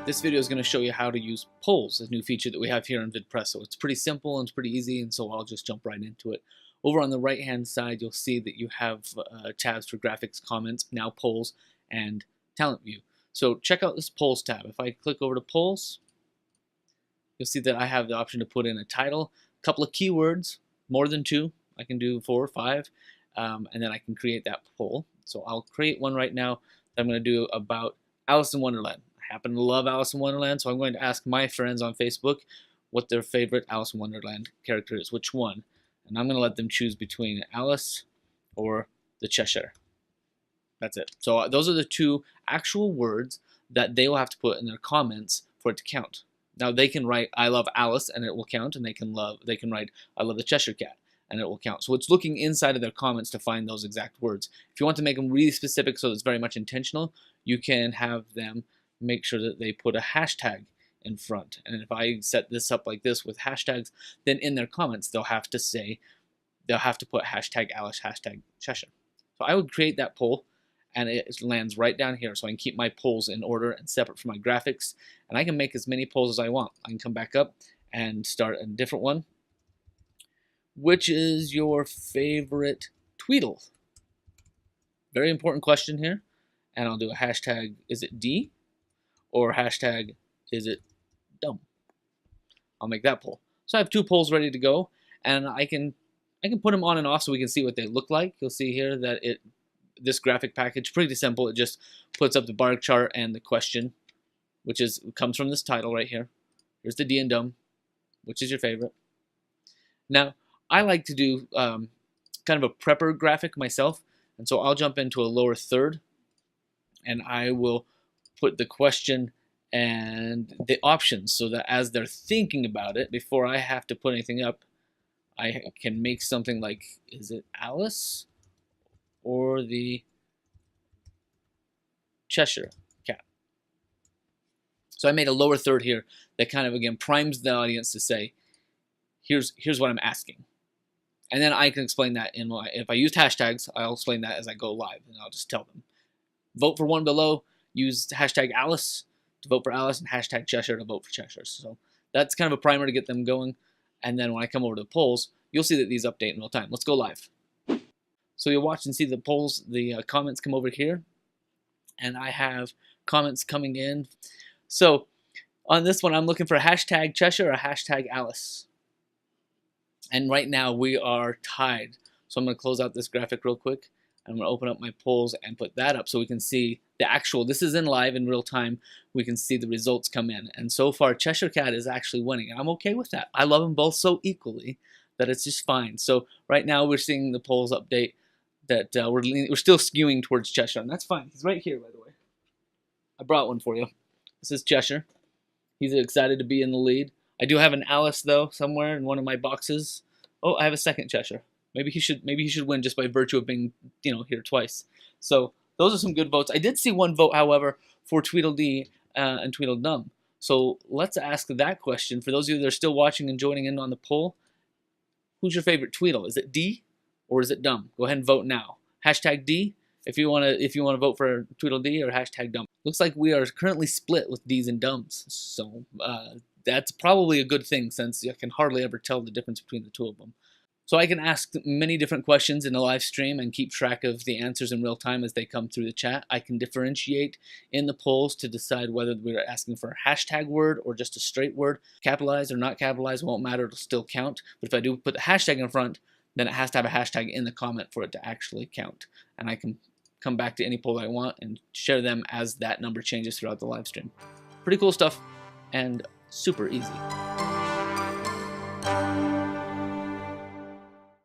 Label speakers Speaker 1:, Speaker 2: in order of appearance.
Speaker 1: This video is going to show you how to use polls, a new feature that we have here in Vidpresso. It's pretty simple and it's pretty easy, and so I'll just jump right into it. Over on the right hand side, you'll see that you have tabs for graphics, comments, now polls, and talent view. So check out this polls tab. If I click over to polls, you'll see that I have the option to put in a title, a couple of keywords, more than 2. I can do 4 or 5, and then I can create that poll. So I'll create one right now that I'm going to do about Alice in Wonderland. I happen to love Alice in Wonderland, so I'm going to ask my friends on Facebook what their favorite Alice in Wonderland character is, which one. And I'm going to let them choose between Alice or the Cheshire. That's it. So those are the 2 actual words that they will have to put in their comments for it to count. Now they can write I love Alice and it will count, and they can write I love the Cheshire Cat and it will count. So it's looking inside of their comments to find those exact words. If you want to make them really specific so it's very much intentional, you can have them make sure that they put a hashtag in front. And if I set this up like this with hashtags, then in their comments they'll have to put hashtag Alice, hashtag Cheshire. So I would create that poll, and it lands right down here, so I can keep my polls in order and separate from my graphics, and I can make as many polls as I want. I can come back up and start a different one. Which is your favorite Tweedle? Very important question here, and I'll do a hashtag is it D or hashtag is it dumb. I'll make that poll. So I have 2 polls ready to go, and I can put them on and off so we can see what they look like. You'll see here that this graphic package, pretty simple. It just puts up the bar chart and the question, which comes from this title right here. Here's the D and dumb. Which is your favorite? Now, I like to do kind of a prepper graphic myself, and so I'll jump into a lower third, and I will put the question and the options so that as they're thinking about it, before I have to put anything up, I can make something like, is it Alice or the Cheshire Cat? So I made a lower third here that kind of, again, primes the audience to say, here's what I'm asking. And then I can explain that if I used hashtags, I'll explain that as I go live, and I'll just tell them. Vote for one below, use hashtag Alice to vote for Alice, and hashtag Cheshire to vote for Cheshire. So that's kind of a primer to get them going. And then when I come over to the polls, you'll see that these update in real time. Let's go live. So you'll watch and see the polls, the comments come over here. And I have comments coming in. So on this one, I'm looking for a hashtag Cheshire or a hashtag Alice. And right now we are tied. So I'm going to close out this graphic real quick. I'm going to open up my polls and put that up so we can see the actual, this is in live in real time, we can see the results come in. And so far Cheshire Cat is actually winning, and I'm okay with that. I love them both so equally that it's just fine. So right now we're seeing the polls update that we're still skewing towards Cheshire, and that's fine. He's right here, by the way. I brought one for you. This is Cheshire. He's excited to be in the lead. I do have an Alice though somewhere in one of my boxes. Oh, I have a second Cheshire. Maybe he should win just by virtue of being, here twice. So those are some good votes. I did see one vote, however, for Tweedledee and Tweedledum. So let's ask that question. For those of you that are still watching and joining in on the poll, who's your favorite Tweedle? Is it D or is it dumb? Go ahead and vote now. Hashtag D if you want to vote for Tweedledee, or hashtag dumb. Looks like we are currently split with D's and dumbs. So that's probably a good thing, since you can hardly ever tell the difference between the 2 of them. So I can ask many different questions in a live stream and keep track of the answers in real time as they come through the chat. I can differentiate in the polls to decide whether we're asking for a hashtag word or just a straight word. Capitalized or not capitalized won't matter, it'll still count. But if I do put the hashtag in front, then it has to have a hashtag in the comment for it to actually count. And I can come back to any poll I want and share them as that number changes throughout the live stream. Pretty cool stuff and super easy.